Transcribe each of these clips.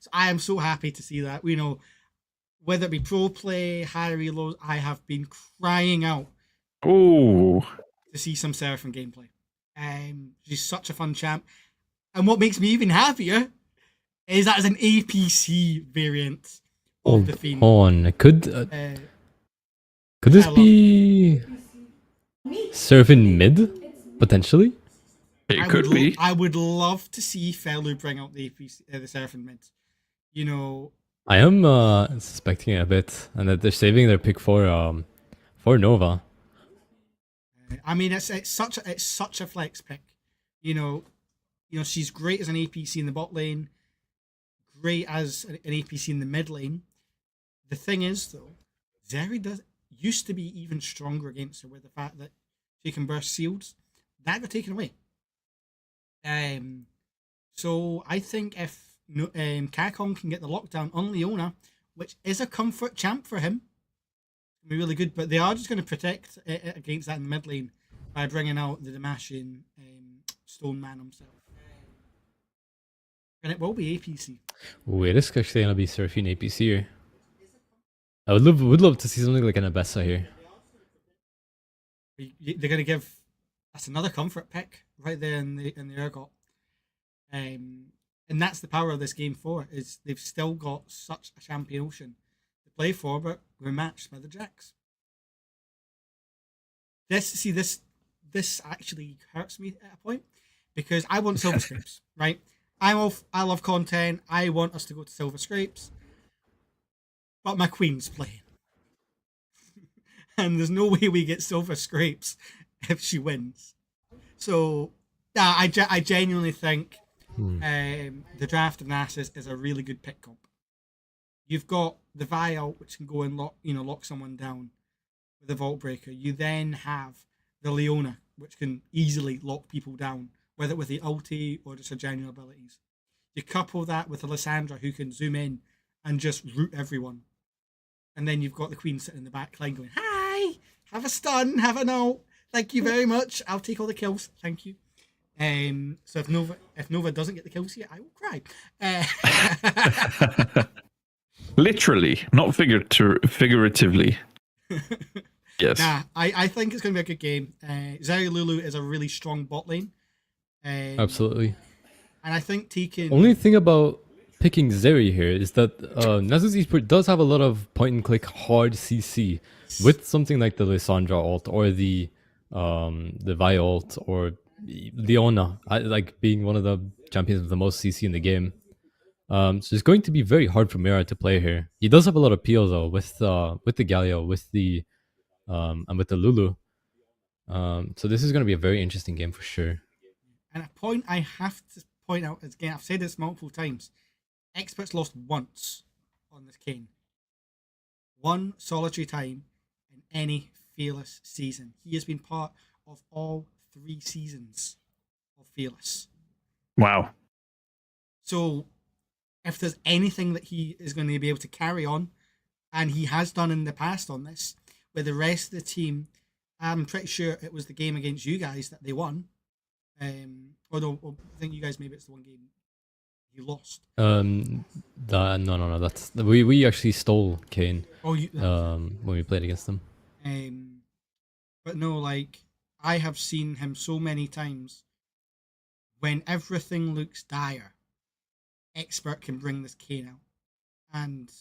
So I am so happy to see that. Whether it be pro play, high reloads, I have been crying out Oh, to see some Seraphim gameplay. She's such a fun champ. And what makes me even happier is that it's an APC variant of the Fiend. On. Could this I love be Seraphim mid? Potentially? it could be. I would love to see Fellu bring out the APC, the Seraphim mid. I am suspecting it a bit, and that they're saving their pick for Nova. I mean, it's such a flex pick. She's great as an APC in the bot lane, great as an APC in the mid lane. The thing is, though, Zeri used to be even stronger against her with the fact that she can burst shields. That got taken away. So I think if Kakon can get the lockdown on Leona, which is a comfort champ for him, it'll be really good. But they are just going to protect it against that in the mid lane by bringing out the Damashian Stone Man himself. And it will be APC. Wait, this is actually going to be Seraphim APC here. I would love to see something like an Abessa here. They're going to give us another comfort pick right there in the Urgot. And that's the power of this game 4, is they've still got such a champion ocean to play for, but we're matched by the Jacks. This actually hurts me at a point, because I want Silver Scrapes, right? I love content. I want us to go to Silver Scrapes, but my queen's playing. And there's no way we get Silver Scrapes if she wins. So, yeah, I genuinely think the draft of Nasus is a really good pick comp. You've got the Vial, which can go and lock someone down with the Vault Breaker. You then have the Leona, which can easily lock people down, whether with the ulti or just her general abilities. You couple that with the Lysandra, who can zoom in and just root everyone. And then you've got the Queen sitting in the back line going, "Hi, have a stun, have an ult. Thank you very much. I'll take all the kills. Thank you." So if Nova doesn't get the kills here, I will cry. Literally, not figuratively. Yes. Nah, I think it's going to be a good game. Zeri Lulu is a really strong bot lane. Absolutely. And I think Tekken... Only thing about picking Zeri here is that Nasus Esports does have a lot of point-and-click hard CC with something like the Lysandra ult or the Vi ult or Leona, like being one of the champions with the most CC in the game. So it's going to be very hard for Mira to play here. He does have a lot of peel though with the Galio, with the and with the Lulu. So this is going to be a very interesting game for sure. And a point I have to point out is, again, I've said this multiple times, Experts lost once on this Kane. One solitary time in any Fearless season. He has been part of all 3 seasons of Fearless. Wow. So if there's anything that he is going to be able to carry on, and he has done in the past on this, with the rest of the team, I'm pretty sure it was the game against you guys that they won. Although I think you guys, maybe it's the one game you lost. No. That's we actually stole Kane. When we played against them. But no, like, I have seen him so many times. When everything looks dire, Expert can bring this Kane out, and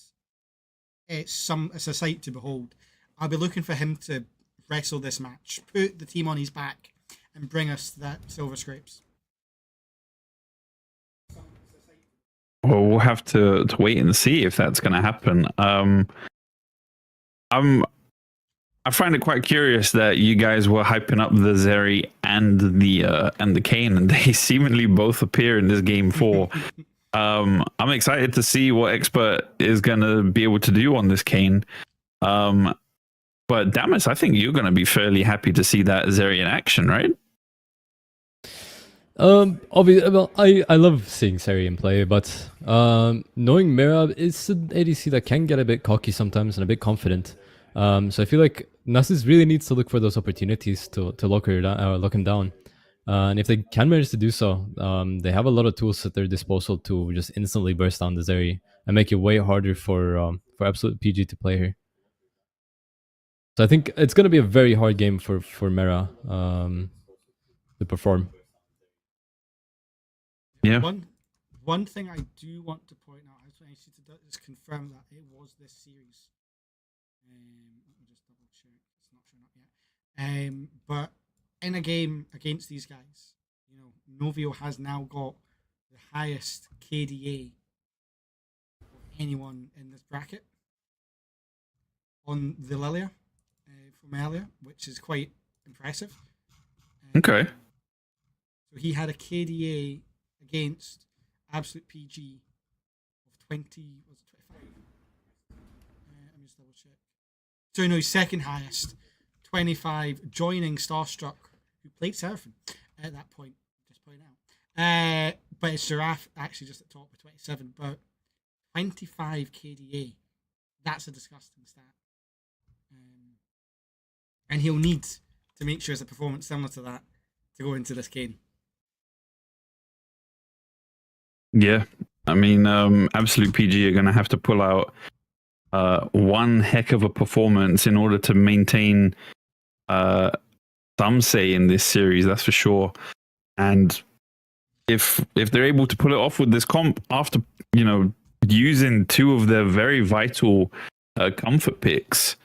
it's a sight to behold. I'll be looking for him to wrestle this match, put the team on his back, and bring us that Silver Scrapes. Well, we'll have to wait and see if that's going to happen. I find it quite curious that you guys were hyping up the Zeri and the Kane, and they seemingly both appear in this game 4. I'm excited to see what Expert is going to be able to do on this Kane. But Damas, I think you're going to be fairly happy to see that Zeri in action, right? Obviously, well, I love seeing Zeri in play, but knowing Mira, it's an ADC that can get a bit cocky sometimes and a bit confident. So I feel like Nasus really needs to look for those opportunities to lock him down. And if they can manage to do so, they have a lot of tools at their disposal to just instantly burst down the Zeri and make it way harder for Absolute PG to play here. So I think it's going to be a very hard game for Mera to perform. Yeah. One thing I do want to point out, I just want you to just confirm that it was this series. Let me just double check. It's not showing up yet. But in a game against these guys, you know, Novio has now got the highest KDA of anyone in this bracket on the Lilia from earlier, which is quite impressive. Okay. So he had a KDA against Absolute PG of 20, was it 25? Let me just double check. So no, second highest, 25, joining Starstruck, who played Seraphim at that point, just point out. But it's Giraffe actually just at top with 27, but 25 KDA, that's a disgusting stat. And he'll need to make sure it's a performance similar to that to go into this game. Yeah, I mean, Absolute PG are going to have to pull out one heck of a performance in order to maintain some say in this series, that's for sure. And if they're able to pull it off with this comp after, you know, using two of their very vital comfort picks,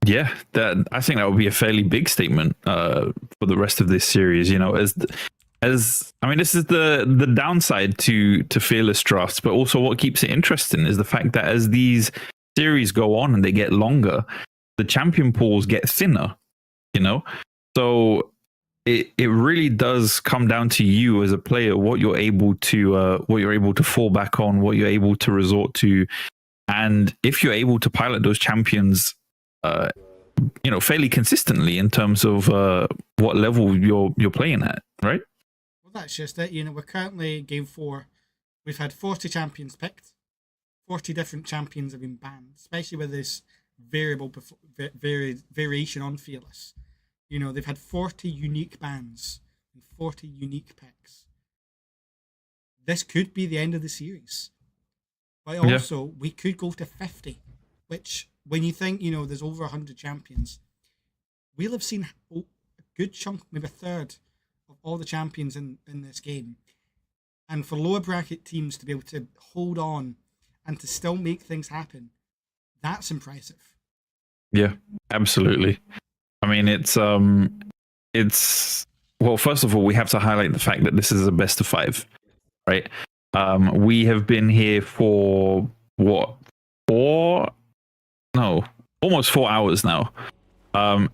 yeah, that I think that would be a fairly big statement for the rest of this series. You know, as I mean, this is the downside to Fearless Drafts, but also what keeps it interesting is the fact that as these series go on and they get longer, the champion pools get thinner. You know, so it really does come down to you as a player what you're able to fall back on, what you're able to resort to, and if you're able to pilot those champions, you know, fairly consistently in terms of what level you're playing at, right? Well, that's just it. You know, we're currently game 4. We've had 40 champions picked. 40 different champions have been banned, especially with this variation on Fearless. You know, they've had 40 unique bans and 40 unique picks. This could be the end of the series. But also, we could go to 50, which, when you think, you know, there's over 100 champions, we'll have seen a good chunk, maybe a third of all the champions in this game. And for lower bracket teams to be able to hold on and to still make things happen, that's impressive. Yeah, absolutely. I mean, it's well, first of all, we have to highlight the fact that this is a best of 5, right? We have been here for what, almost 4 hours now.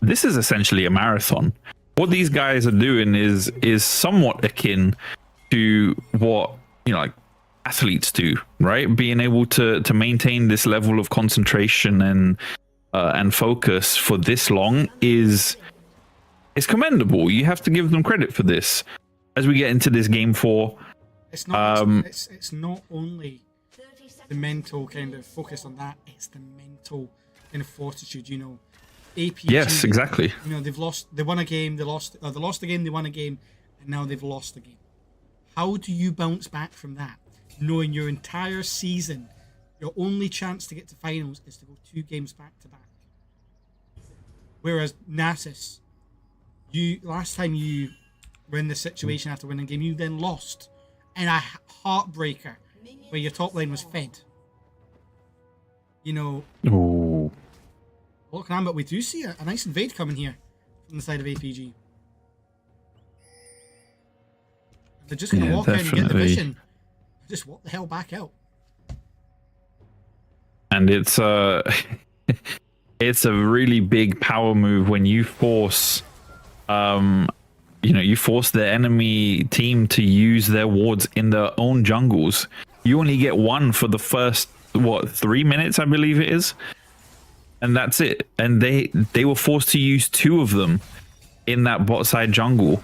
This is essentially a marathon. What these guys are doing is somewhat akin to what, you know, like athletes do, right? Being able to maintain this level of concentration and focus for this long is commendable. You have to give them credit for this. As we get into this game 4, it's not it's not only the mental kind of focus on that, it's the mental kind of fortitude, you know. APG, yes, exactly. You know, they won a game, they lost a game, they won a game, and now they've lost a game. How do you bounce back from that, knowing your entire season, your only chance to get to finals is to go 2 games back to back? Whereas Nasus, last time you were in this situation after winning a game, you then lost in a heartbreaker where your top lane was fed. You know. Ooh. Looking on, but we do see a nice invade coming here from the side of APG. And they're just going to walk in and get the mission. Just walk the hell back out. And it's it's a really big power move when you force you force the enemy team to use their wards in their own jungles. You only get one for the first 3 minutes, I believe it is, and that's it. And they were forced to use 2 of them in that bot side jungle.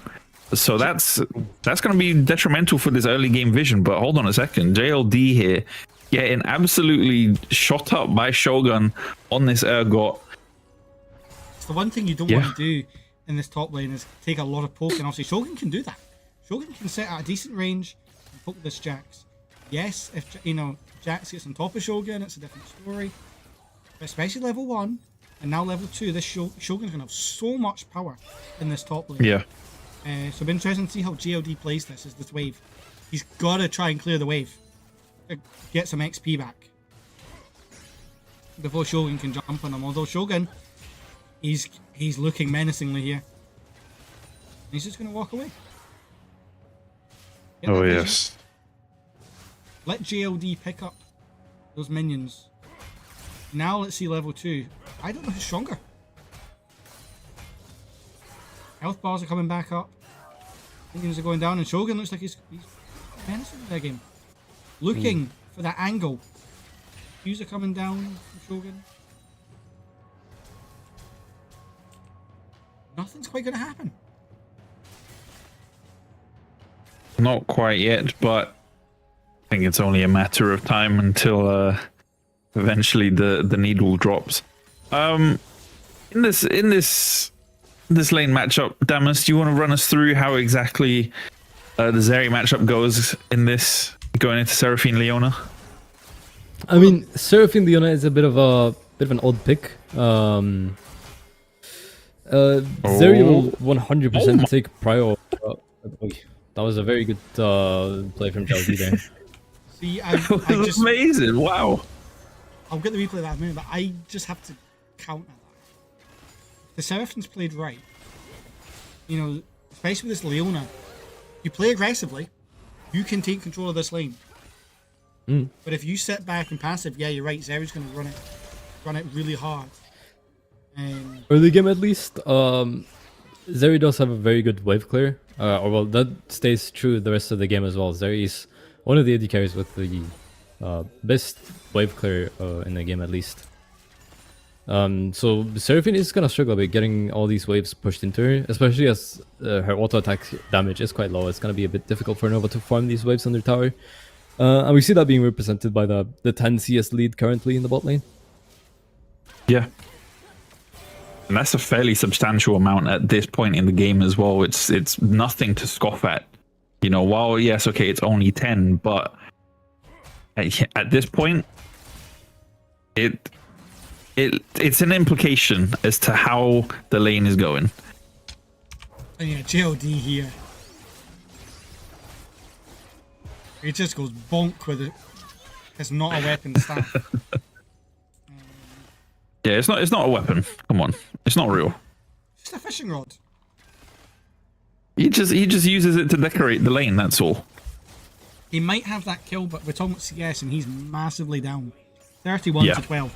So that's going to be detrimental for this early game vision. But hold on a second, JLD here getting absolutely shot up by Shogun on this Urgot. It's the one thing you don't want to do in this top lane is take a lot of poke, and obviously Shogun can do that. Shogun can sit at a decent range and poke this Jax. Yes, if Jax gets on top of Shogun, it's a different story. But especially level 1 and now level 2, this Shogun's gonna have so much power in this top lane. Yeah. So it'll be interesting to see how JLD plays this wave. He's gotta try and clear the wave. Get some XP back before Shogun can jump on him. Although Shogun, he's looking menacingly here. He's just gonna walk away. Get Oh that vision. yes. Let JLD pick up those minions. Now let's see level 2. I don't know who's stronger. Health bars are coming back up. Minions are going down, and Shogun looks like he's menacing in their game. Looking for that angle. Qs are coming down from Shogun. Nothing's quite going to happen. Not quite yet, but I think it's only a matter of time until eventually the needle drops. In this lane matchup, Damus, do you want to run us through how exactly the Zeri matchup goes in this, going into Seraphine Leona? I mean, Seraphine Leona is a bit of an odd pick. Zeri will 100% take prior. That was a very good play from Chelsea there. See, It was amazing. Wow. I'll get the replay of that in a minute, but I just have to counter that. The Seraphine's played right. Especially with this Leona, you play aggressively, you can take control of this lane. But if you sit back and passive, yeah, you're right, Zeri's going to run it really hard. Early game at least, Zeri does have a very good wave clear. That stays true the rest of the game as well. Zeri is one of the AD carries with the best wave clear in the game at least. So Seraphine is gonna struggle a bit getting all these waves pushed into her, especially as her auto attack damage is quite low. It's gonna be a bit difficult for Nova to farm these waves on their tower. And we see that being represented by the 10 CS lead currently in the bot lane. Yeah. And that's a fairly substantial amount at this point in the game as well. It's nothing to scoff at. While yes, okay, it's only 10, but at this point, it's an implication as to how the lane is going. And yeah, JLD here. He just goes bonk with it. It's not a weapon staff. Yeah, it's not a weapon. Come on, it's not real. It's just a fishing rod. He just uses it to decorate the lane. That's all. He might have that kill, but we're talking about CS, and he's massively down. 31 to 12.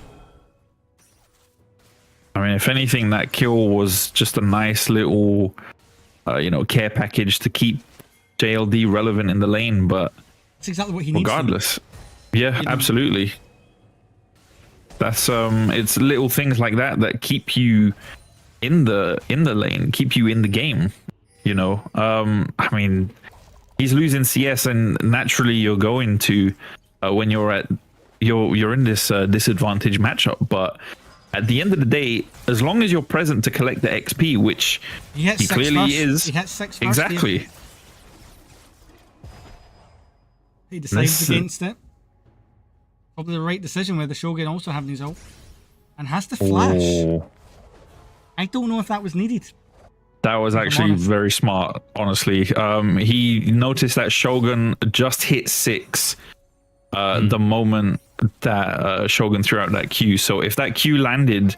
I mean, if anything, that kill was just a nice little, care package to keep JLD relevant in the lane. But that's exactly what he needs. Regardless, yeah, absolutely. That's it's little things like that keep you in the lane, keep you in the game. I mean, he's losing CS, and naturally you're going to when you're in this disadvantaged matchup. But at the end of the day, as long as you're present to collect the XP, which he clearly is, he hits 6 first, exactly. He decides against it. Probably the right decision with the Shogun also having his ult. And has to flash. Oh. I don't know if that was needed. That was actually very smart, honestly. He noticed that Shogun just hit 6 the moment that Shogun threw out that Q. So if that Q landed,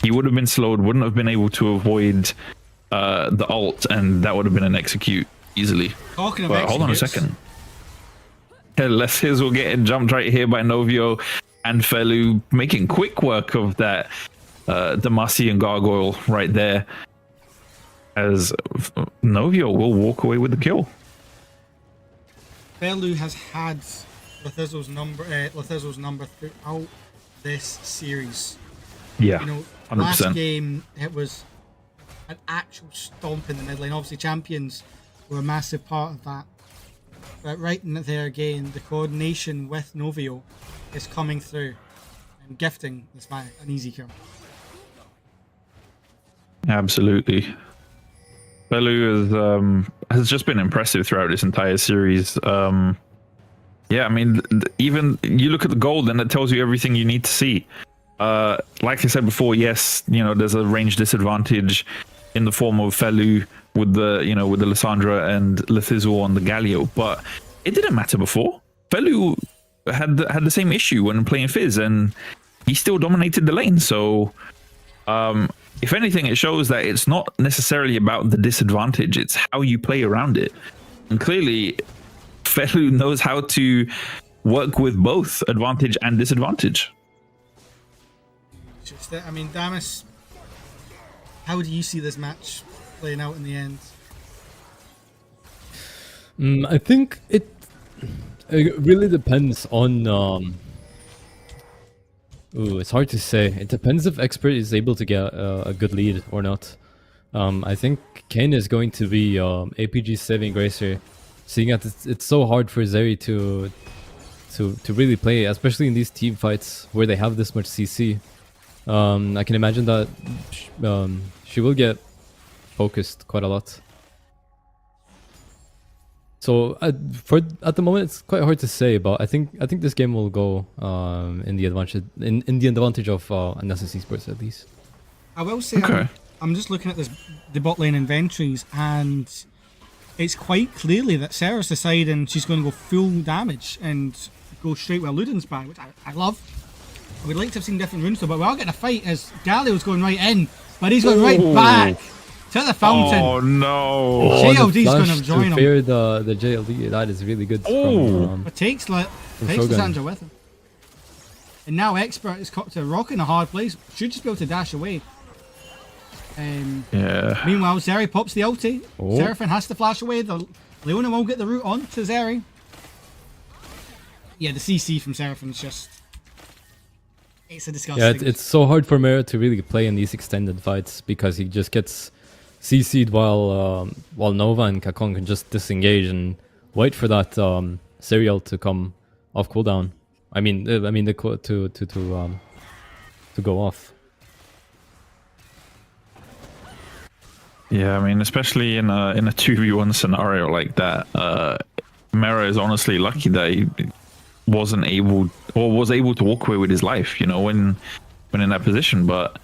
he would have been slowed, wouldn't have been able to avoid the ult, and that would have been an execute easily. Talking of hold on a second. Les Hizzle getting jumped right here by Novio and Felu, making quick work of that Demacian gargoyle right there, as Novio will walk away with the kill. Felu has had Lethizzle's number throughout this series. Yeah, 100%. Last game it was an actual stomp in the mid lane. Obviously, champions were a massive part of that. But right in there again, the coordination with Novio is coming through and gifting this man an easy kill. Absolutely. Felu has just been impressive throughout this entire series. Yeah, I mean, even you look at the gold and it tells you everything you need to see. Like I said before, yes, there's a range disadvantage in the form of Felu with the Lissandra and Lethizzle on the Galio, but it didn't matter before. Felu had the same issue when playing Fizz, and he still dominated the lane. So, if anything, it shows that it's not necessarily about the disadvantage; it's how you play around it. And clearly, Felu knows how to work with both advantage and disadvantage. Just, I mean, Damas, how do you see this match playing out in the end? I think it really depends on. It's hard to say. It depends if Expert is able to get a good lead or not. I think Kane is going to be APG's saving grace here, seeing as it's so hard for Zeri to really play, especially in these team fights where they have this much CC. I can imagine that she will get focused quite a lot. So at the moment it's quite hard to say, but I think this game will go in the advantage of Nessus Esports at least. I will say, okay. I'm just looking at the bot lane inventories, and it's quite clearly that Sarah's deciding she's going to go full damage and go straight with Luden's back, which I love. I would like to have seen different runes though, but we are getting a fight as Galio's going right in, but he's going right back to the fountain. Oh no! JLD's going to join him. Fear the JLD, that is really good. But takes Lissandra with him. And now Expert is caught to a rock in a hard place. Should just be able to dash away. Yeah. Meanwhile, Zeri pops the ulti. Seraphine has to flash away. Leona won't get the route on to Zeri. Yeah, the CC from Seraphine's just... It's a disgusting... Yeah, it's so hard for Mera to really play in these extended fights because he just gets CC'd while Nova and Kakon can just disengage and wait for that serial to come off cooldown. I mean to go off. Yeah, I mean, especially in a 2v1 scenario like that, Mera is honestly lucky that he wasn't able or was able to walk away with his life, when in that position. But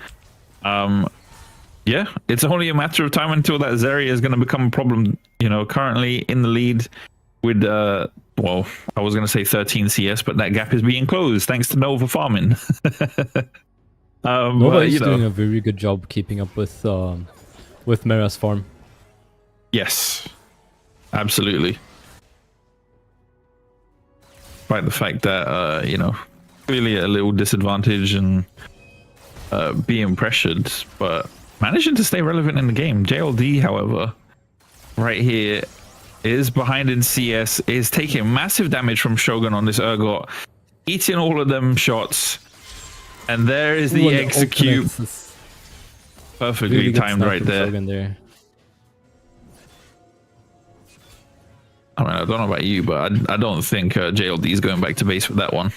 yeah, it's only a matter of time until that Zeri is going to become a problem. Currently in the lead with well, I was going to say 13 CS, but that gap is being closed thanks to Nova farming. Nova is doing a very good job keeping up with Mera's farm. Yes, absolutely. Despite the fact that clearly a little disadvantage and being pressured, but managing to stay relevant in the game. JLD, however, right here is behind in CS, is taking massive damage from Shogun on this Urgot, eating all of them shots, and there is the execute. Perfectly really timed right there. I mean, I don't know about you, but I don't think JLD is going back to base with that one.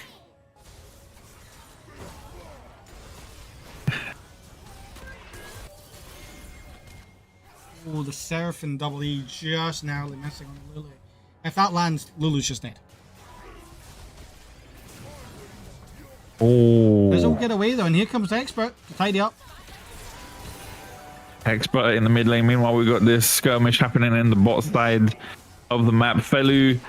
Oh, the Seraphine double E just narrowly missing on Lulu. If that lands, Lulu's just dead. Oh. This will get away though, and here comes the Expert to tidy up. Expert in the mid lane. Meanwhile, we got this skirmish happening in the bot side of the map. Felu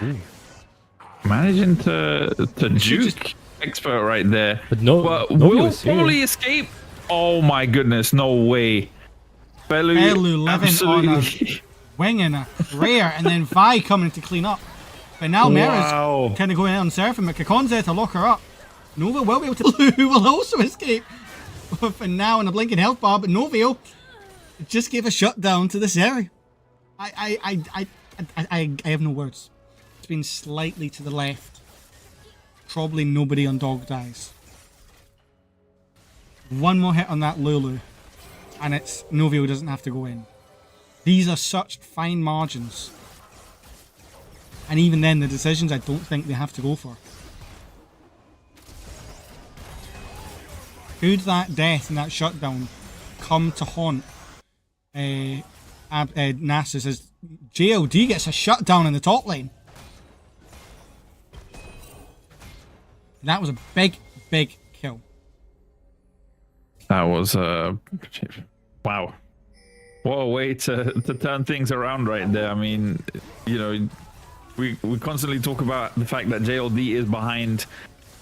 managing to juke Expert right there. But will probably escape. Oh my goodness, no way. Felu living on a wing and a rare, and then Vi coming to clean up. But now Mera's kind of going on Seraphine, but Kakon's there to lock her up. Nova will be able to... who will also escape. For now in a blinking health bar, but Novio just gave a shutdown to this area. I have no words. It's been slightly to the left. Probably nobody on Dog dies. One more hit on that Lulu, and it's Novio doesn't have to go in. These are such fine margins. And even then, the decisions I don't think they have to go for. Could that death and that shutdown come to haunt Nasus as JLD gets a shutdown in the top lane. That was a big kill. That was wow. What a way to turn things around right there. I mean, you know, we constantly talk about the fact that JLD is behind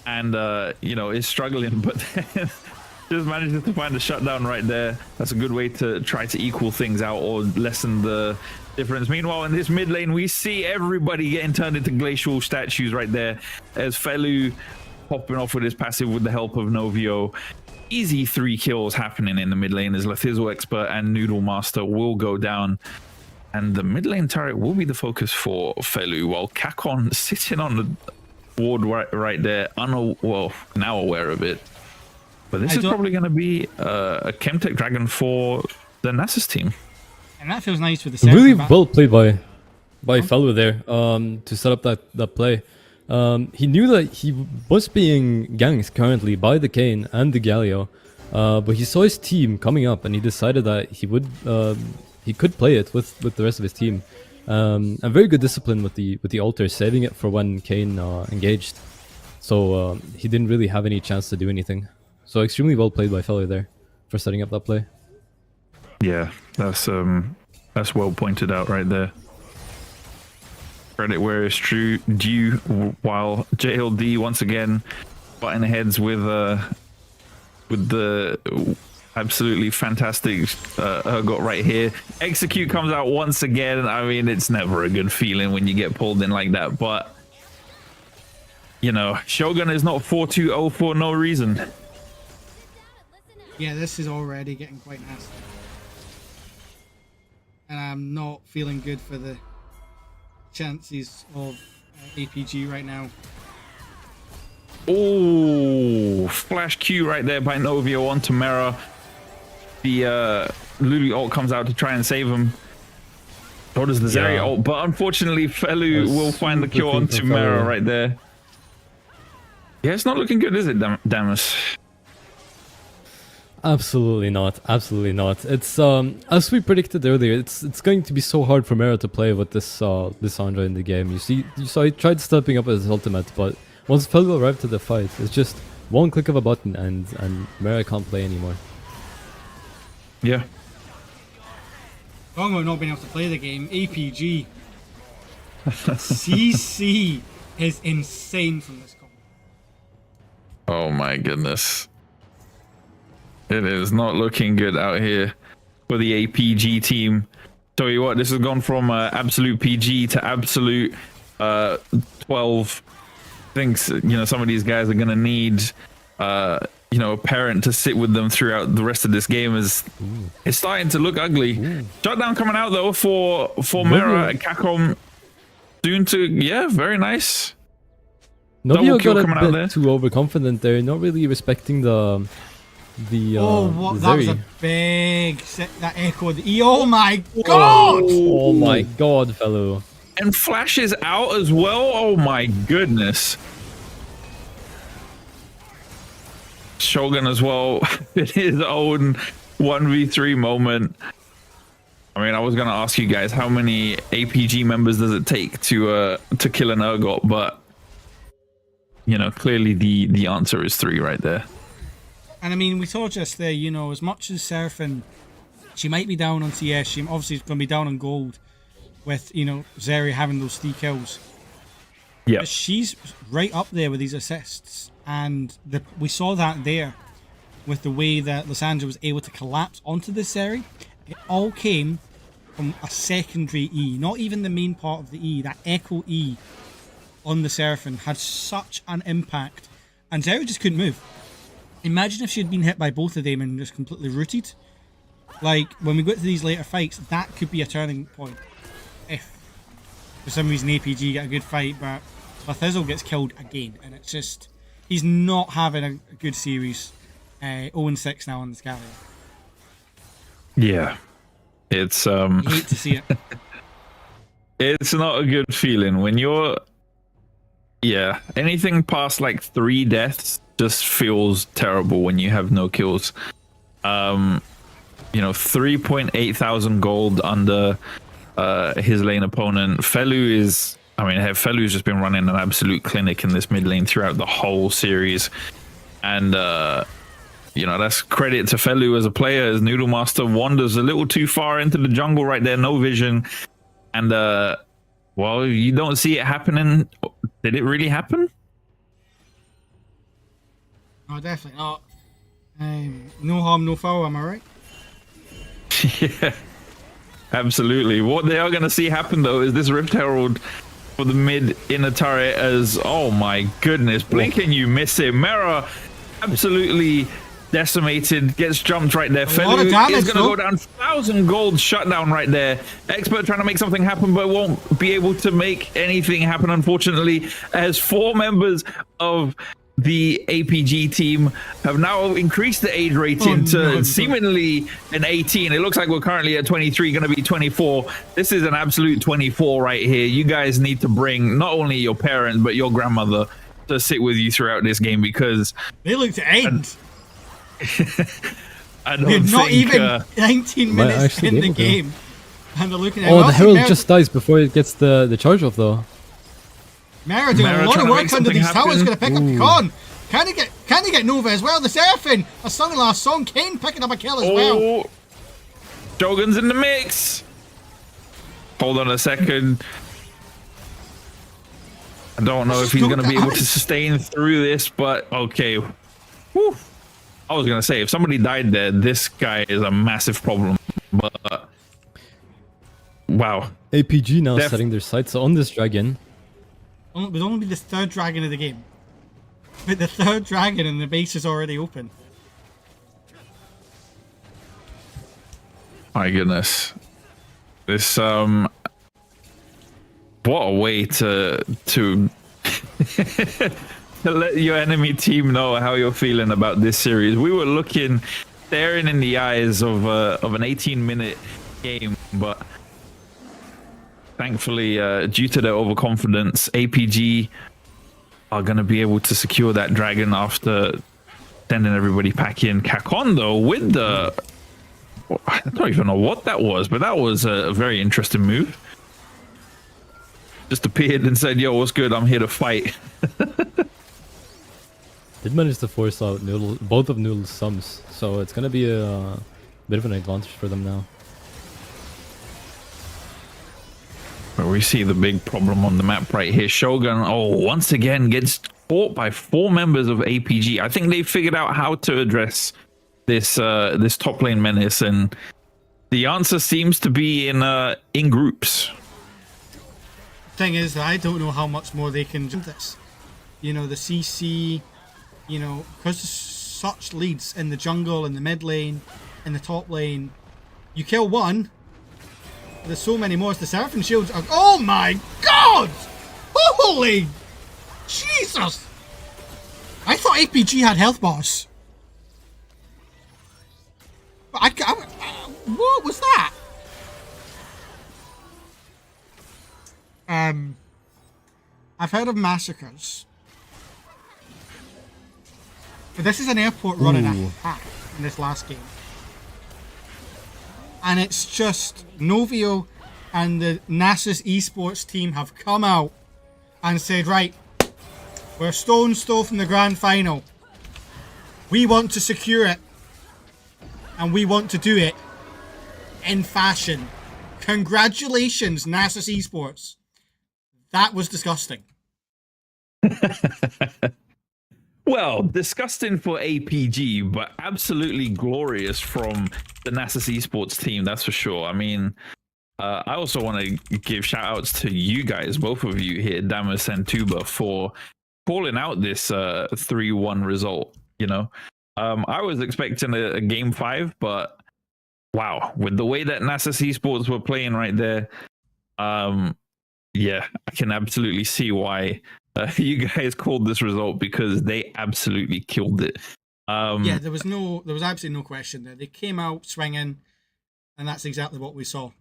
and you know, is struggling, but then just manages to find a shutdown right there. That's a good way to try to equal things out or lessen the difference. Meanwhile, in this mid lane, we see everybody getting turned into glacial statues right there as Felu popping off with his passive with the help of Novio. Easy 3 kills happening in the mid lane as Lathizzle Expert and Noodle Master will go down. And the mid lane turret will be the focus for Felu, while Kakon sitting on the ward right there, well, now aware of it. But this is probably going to be a Chemtech Dragon for the Nasus team. And that feels nice with the really well played by Felu there to set up that play. He knew that he was being ganked currently by the Kayn and the Galio, but he saw his team coming up and he decided that he could play it with the rest of his team. And very good discipline with the altar, saving it for when Kayn engaged. So he didn't really have any chance to do anything. So extremely well played by Felu there for setting up that play. Yeah, that's well pointed out right there. Credit where it's due, while JLD once again butting heads with the absolutely fantastic Urgot right here. Execute comes out once again. I mean, it's never a good feeling when you get pulled in like that, but you know, Shogun is not 4-2-0 for no reason. Yeah, this is already getting quite nasty. And I'm not feeling good for the chances of APG right now. Oh, flash Q right there by Novio onto Mera. The Lulu ult comes out to try and save him. So does the Zeri ult, but unfortunately Felu will find the kill onto Mera right there. Yeah, it's not looking good, is it, Damus? Absolutely not. Absolutely not. It's as we predicted earlier, it's going to be so hard for Mera to play with this Lissandra in the game. You saw he tried stepping up his ultimate, but once Felu arrived to the fight, it's just one click of a button and Mera can't play anymore. Yeah. Talking about not being able to play the game, APG CC is insane from this combo. Oh my goodness. It is not looking good out here for the APG team. Tell you what, this has gone from absolute PG to absolute 12. Thinks, you know, some of these guys are going to need, you know, a parent to sit with them throughout the rest of this game. As it's starting to look ugly. Shutdown coming out though for Mera and Kakom. Soon to, yeah, very nice. Novio got a bit too overconfident there, not really respecting the that was a big that echo. Oh my god! Oh my god, Felu. And flashes out as well. Oh my goodness. Shogun as well in his own 1v3 moment. I mean, I was gonna ask you guys how many APG members does it take to kill an Urgot, but you know, clearly the answer is 3 right there. And I mean, we saw just there, you know, as much as Seraphine, she might be down on CS, she obviously is going to be down on gold with, you know, Zeri having those 3 kills. Yeah. But she's right up there with these assists. And we saw that there with the way that Lissandra was able to collapse onto the Zeri. It all came from a secondary E, not even the main part of the E. That Echo E on the Seraphine had such an impact. And Zeri just couldn't move. Imagine if she had been hit by both of them and just completely rooted. Like, when we go to these later fights, that could be a turning point. If, for some reason, APG get a good fight, but Lathizzle gets killed again. And it's just, he's not having a good series. 0-6 now on this Galio. Yeah. It's, I hate to see it. It's not a good feeling when you're, yeah, anything past like 3 deaths just feels terrible when you have no kills. 3.8 thousand gold under his lane opponent. Felu's just been running an absolute clinic in this mid lane throughout the whole series. And, that's credit to Felu as a player, as Noodle Master wanders a little too far into the jungle right there, no vision. And, you don't see it happening. Did it really happen? No, definitely not. No harm, no foul, am I right? Yeah, absolutely. What they are going to see happen, though, is this Rift Herald for the mid inner turret as, oh my goodness, blink and you miss it. Mera absolutely decimated, gets jumped right there. Felu is going to go down 1,000 gold shutdown right there. Expert trying to make something happen, but won't be able to make anything happen, unfortunately, as 4 members of the APG team have now increased the age rating to seemingly an 18. It looks like we're currently at 23, going to be 24. This is an absolute 24 right here. You guys need to bring not only your parents, but your grandmother to sit with you throughout this game, because they look to end. I don't We're not think, even 19 minutes in the game. And they're looking at the Herald just dies before it gets the charge off, though. Mera doing a lot of work under these towers, going to pick up the con. Can he get Nova as well? The Seraphim, a sung last song. Kane picking up a kill as well. Shogun's in the mix. Hold on a second. I don't know if he's going to be able to sustain through this, but okay. Whew. I was going to say, if somebody died there, this guy is a massive problem. But wow. APG now setting their sights on this dragon. It would only be the 3rd dragon of the game. But the 3rd dragon and the base is already open. My goodness. This, what a way to to let your enemy team know how you're feeling about this series. We were staring in the eyes of an 18-minute game, but thankfully, due to their overconfidence, APG are going to be able to secure that dragon after sending everybody back in. Kakon, though, with the... I don't even know what that was, but that was a very interesting move. Just appeared and said, yo, what's good? I'm here to fight. Did manage to force out both of Noodle's sums, so it's going to be a bit of an advantage for them now. We see the big problem on the map right here. Shogun, once again gets caught by 4 members of APG. I think they figured out how to address this this top lane menace, and the answer seems to be in groups. Thing is, I don't know how much more they can do this. The CC, because there's such leads in the jungle, in the mid lane, in the top lane. You kill one. There's so many more. The Seraphim shields are... Oh my god! Holy Jesus! I thought APG had health bars. But what was that? I've heard of massacres. But this is an airport running a hack in this last game. And it's just Novio and the NASA's esports team have come out and said, right, we're stone's throw from the grand final. We want to secure it. And we want to do it in fashion. Congratulations, NASA's esports. That was disgusting. Well, disgusting for APG, but absolutely glorious from the NASA's esports team, that's for sure. I mean, I also want to give shout outs to you guys, both of you here, Damas and Tuba, for calling out this 3-1 result. I was expecting a game 5, but wow, with the way that NASA's esports were playing right there, yeah, I can absolutely see why you guys called this result, because they absolutely killed it. Yeah, there was absolutely no question there. They came out swinging, and that's exactly what we saw.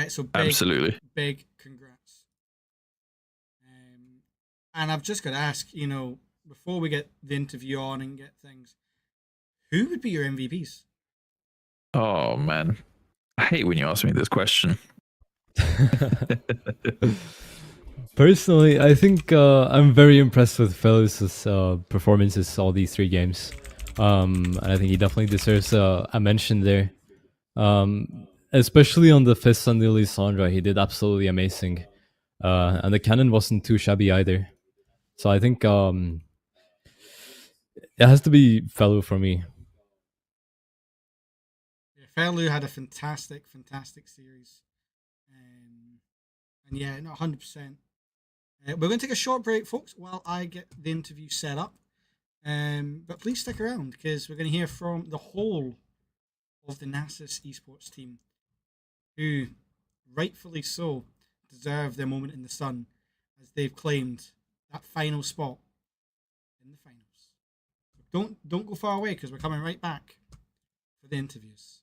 So big congrats. And I've just got to ask, before we get the interview on and get things, who would be your MVPs? Oh man, I hate when you ask me this question. Personally, I think I'm very impressed with Felix' performances all these 3 games. And I think he definitely deserves a mention there. Especially on the Fist on the Lysandra, he did absolutely amazing. And the cannon wasn't too shabby either. So I think it has to be Fellow for me. Yeah, Fairloo had a fantastic series. And yeah, no, 100%. We're going to take a short break, folks, while I get the interview set up. But please stick around because we're going to hear from the whole of the Nasus esports team, who, rightfully so, deserve their moment in the sun as they've claimed that final spot in the finals. Don't go far away because we're coming right back for the interviews.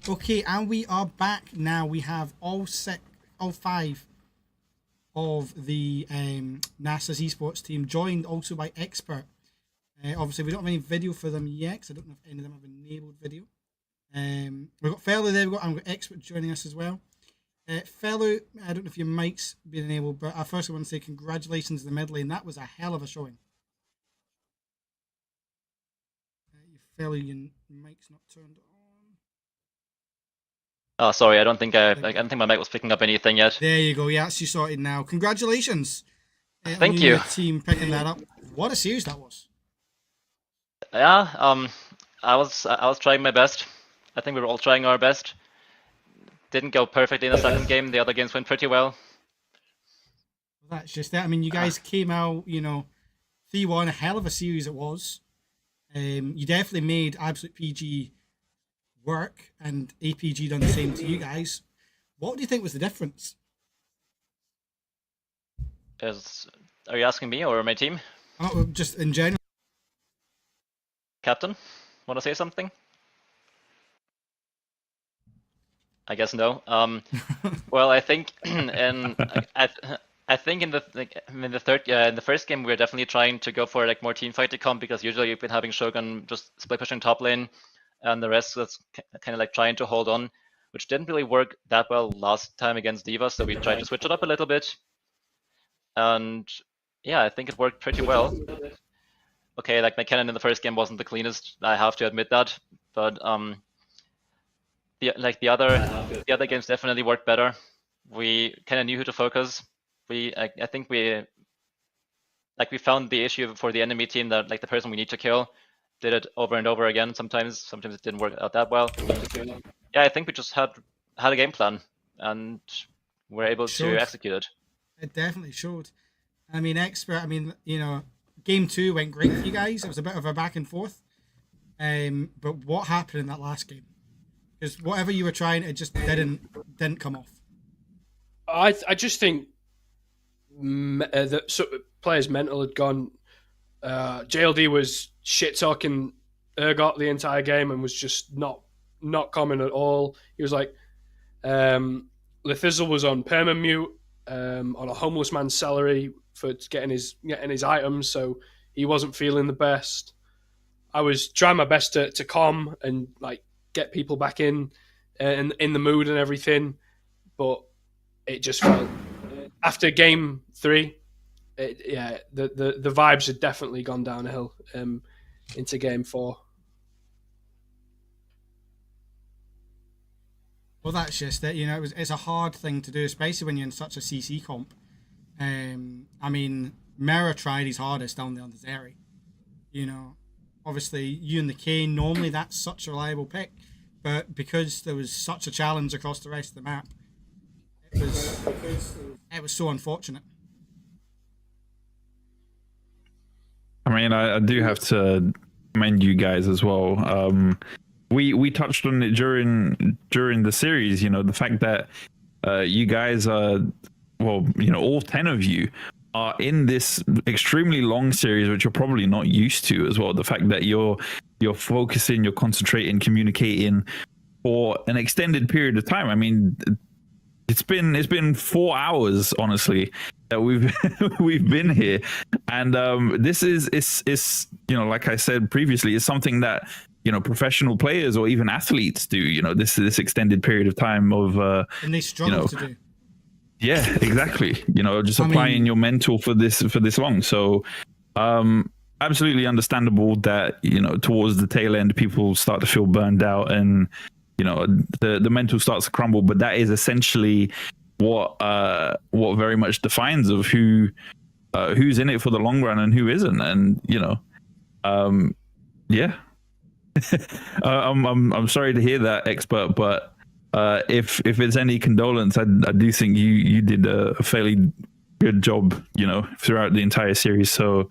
Okay, and we are back now. We have all five of the NASA's esports team joined also by Expert. Obviously, we don't have any video for them yet because I don't know if any of them have enabled video. We've got Fellow there, we've got Expert joining us as well. Fellow, I don't know if your mic's been enabled, but I first want to say congratulations to the mid lane. That was a hell of a showing. Fellow, your mic's not turned on. Oh, sorry, I don't think my mic was picking up anything yet. There you go. Yeah, it's you sorted now. Congratulations. Thank on you. Your team picking that up. What a series that was. Yeah, I was trying my best. I think we were all trying our best. Didn't go perfectly in the second game. The other games went pretty well. That's just that. I mean, you guys came out, 3-1, a hell of a series it was. You definitely made Absolute PG work, and APG done the same to you guys. What do you think was the difference? Are you asking me or my team? Just in general. Captain, want to say something? I guess no. Well, I think I think in the first game we were definitely trying to go for like more teamfighty comp because usually you've been having Shogun just split pushing top lane, and the rest was kind of like trying to hold on, which didn't really work that well last time against D.Va. So we tried to switch it up a little bit, and yeah, I think it worked pretty well. Okay, like my cannon in the first game wasn't the cleanest. I have to admit that, but the other games definitely worked better. We kind of knew who to focus. I think we found the issue for the enemy team that like the person we need to kill did it over and over again. Sometimes it didn't work out that well. Yeah, I think we just had a game plan and were able to execute it. It definitely showed. I mean, Expert. I mean, game 2 went great for you guys. It was a bit of a back and forth. But what happened in that last game? Because whatever you were trying, it just didn't come off. I just think the players' mental had gone. JLD was shit talking Urgot the entire game and was just not common at all. He was like, Lethizzle was on perma-mute, on a homeless man's salary for getting his items, so he wasn't feeling the best. I was trying my best to calm and like get people back in the mood and everything, but it just felt after game 3, the vibes had definitely gone downhill into game 4. Well, that's just it. It's a hard thing to do, especially when you're in such a CC comp. I mean, Mera tried his hardest down there on the Zeri. Obviously, you and the Kane, normally that's such a reliable pick, but because there was such a challenge across the rest of the map, it was so unfortunate. I mean, I do have to commend you guys as well. We touched on it during the series. The fact that you guys are, well, all 10 of you are in this extremely long series, which you're probably not used to as well. The fact that you're focusing, you're concentrating, communicating for an extended period of time. I mean, it's been 4 hours, honestly, that we've been here, and this is like I said previously, is something that professional players or even athletes do. This extended period of time of and they struggle to do. Yeah, exactly. Just applying your mental for this long. So absolutely understandable that towards the tail end people start to feel burned out and the mental starts to crumble. But that is essentially what very much defines of who's in it for the long run and who isn't. And yeah. I'm sorry to hear that, Expert, but if it's any condolence, I do think you did a fairly good job, throughout the entire series. So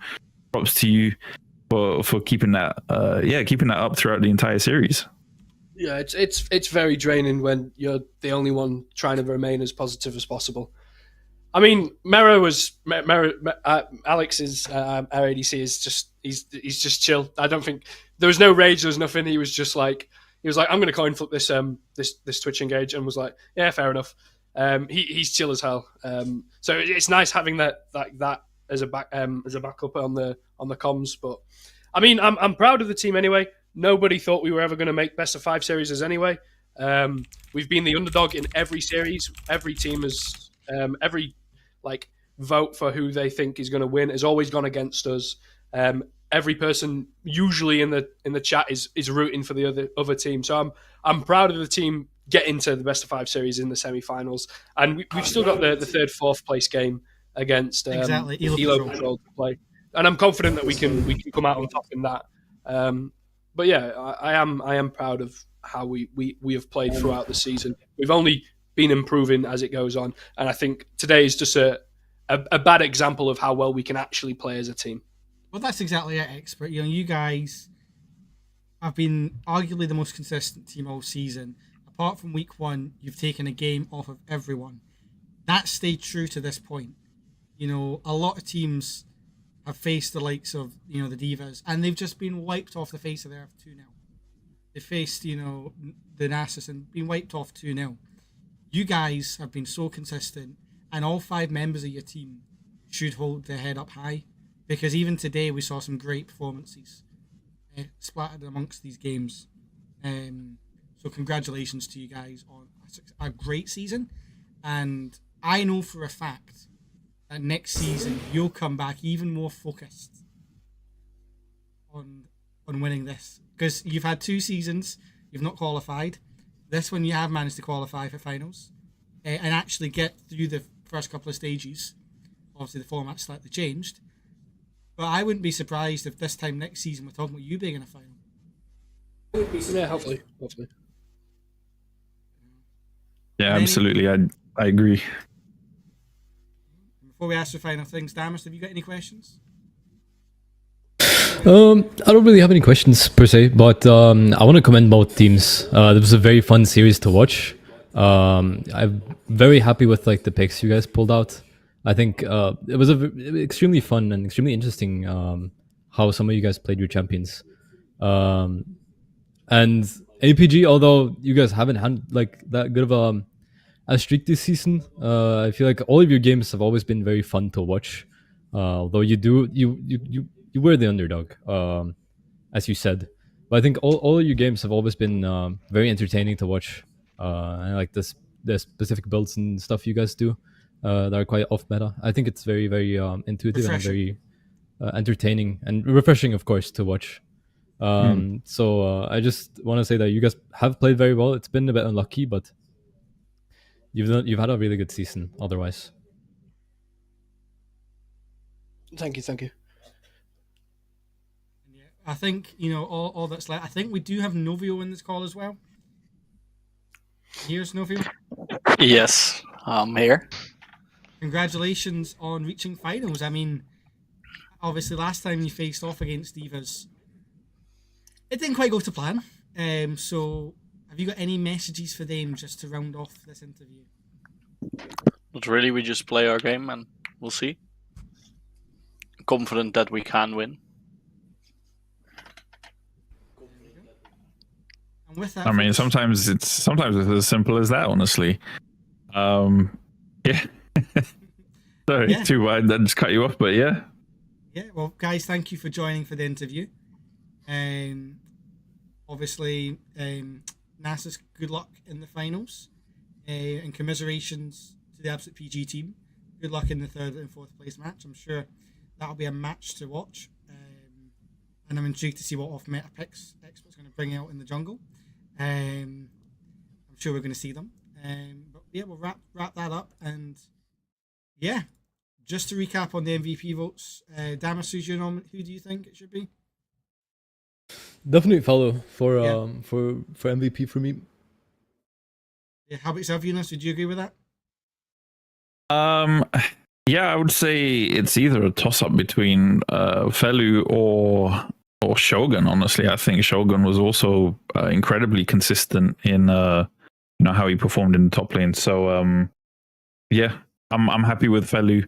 props to you for keeping that up throughout the ententire series. Yeah, it's very draining when you're the only one trying to remain as positive as possible. I mean, Alex's our ADC is just he's just chill. I don't think there was no rage. There was nothing. He was just like He was like, I'm going to coin flip this Twitch engage, and was like, yeah, fair enough. He's chill as hell. So it's nice having that as a backup on the comms. But I mean, I'm proud of the team anyway. Nobody thought we were ever going to make best of 5 series anyway. We've been the underdog in every series. Every team has every vote for who they think is going to win has always gone against us. Every person usually in the chat is rooting for the other team. So I'm proud of the team getting to the best of 5 series in the semi-finals, and we've still got the third, fourth place game against exactly Elo Patrol to play, and I'm confident that we can come out on top in that. But yeah, I am proud of how we have played throughout the season. We've only been improving as it goes on, and I think today is just a bad example of how well we can actually play as a team. Well, that's exactly it, Expert. You guys have been arguably the most consistent team all season. Apart from week 1, you've taken a game off of everyone. That stayed true to this point. A lot of teams have faced the likes of, the Divas, and they've just been wiped off the face of the earth 2-0. They faced, the Nasus and been wiped off 2-0. You guys have been so consistent, and all 5 members of your team should hold their head up high. Because even today we saw some great performances splattered amongst these games. So congratulations to you guys on a great season. And I know for a fact that next season you'll come back even more focused on winning this. Because you've had 2 seasons, you've not qualified. This one you have managed to qualify for finals and actually get through the first couple of stages. Obviously the format's slightly changed. But I wouldn't be surprised if this time next season we're talking about you being in a final. Yeah, hopefully. Yeah, absolutely. I agree. Before we ask for final things, Damas, have you got any questions? I don't really have any questions per se, but I want to commend both teams. It was a very fun series to watch. I'm very happy with the picks you guys pulled out. I think it was extremely fun and extremely interesting how some of you guys played your champions. And APG, although you guys haven't had that good of a streak this season, I feel like all of your games have always been very fun to watch. Although you were the underdog, as you said. But I think all of your games have always been very entertaining to watch. And like the specific builds and stuff you guys do that are quite off meta. I think it's very, very intuitive and very entertaining and refreshing, of course, to watch. So I just want to say that you guys have played very well. It's been a bit unlucky, but you've had a really good season otherwise. Thank you. Yeah, I think all that's like. I think we do have Novio in this call as well. Here's Novio. Yes, I'm here. Congratulations on reaching finals. I mean, obviously last time you faced off against Divas, it didn't quite go to plan. So have you got any messages for them just to round off this interview? Not really, we just play our game and we'll see. Confident that we can win. And with that, I mean, sometimes it's as simple as that, honestly. Yeah. Sorry, Yeah. too wide. That just cut you off, but yeah. Yeah, well, guys, thank you for joining for the interview. Obviously, Nasus, good luck in the finals. And commiserations to the Absolute PG team. Good luck in the 3rd and 4th place match. I'm sure that'll be a match to watch. And I'm intrigued to see what off-meta picks Expert's going to bring out in the jungle. I'm sure we're going to see them. But yeah, we'll wrap that up. And yeah, just to recap on the MVP votes, Damas, who do you think it should be? Definitely follow for MVP for me. Yeah, how about yourself, Eunice? Would you agree with that? Yeah, I would say it's either a toss-up between Felu or Shogun. Honestly, I think Shogun was also incredibly consistent in how he performed in the top lane. So yeah, I'm happy with Felu,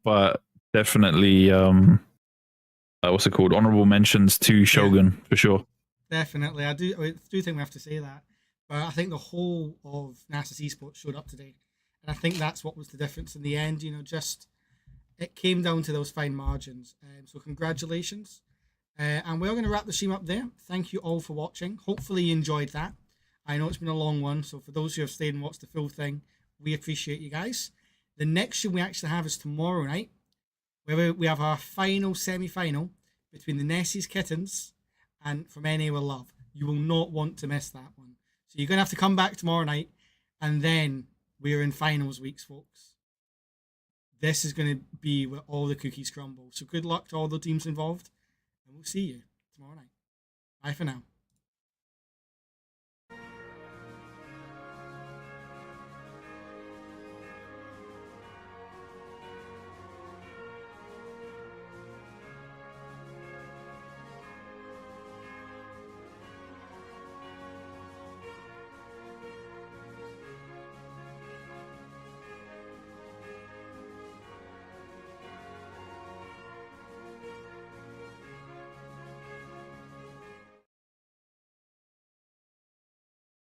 but definitely what's it called? Honorable mentions to Shogun for sure. Definitely. I do think we have to say that. But I think the whole of Nasus Esports showed up today. And I think that's what was the difference in the end. Just it came down to those fine margins. So congratulations. And we're going to wrap the stream up there. Thank you all for watching. Hopefully you enjoyed that. I know it's been a long one. So for those who have stayed and watched the full thing, we appreciate you guys. The next stream we actually have is tomorrow night, where we have our final semi-final between the Nessie's Kittens and From NA With Love. You will not want to miss that one. So you're going to have to come back tomorrow night, and then we're in finals weeks, folks. This is going to be where all the cookies crumble. So good luck to all the teams involved, and we'll see you tomorrow night. Bye for now.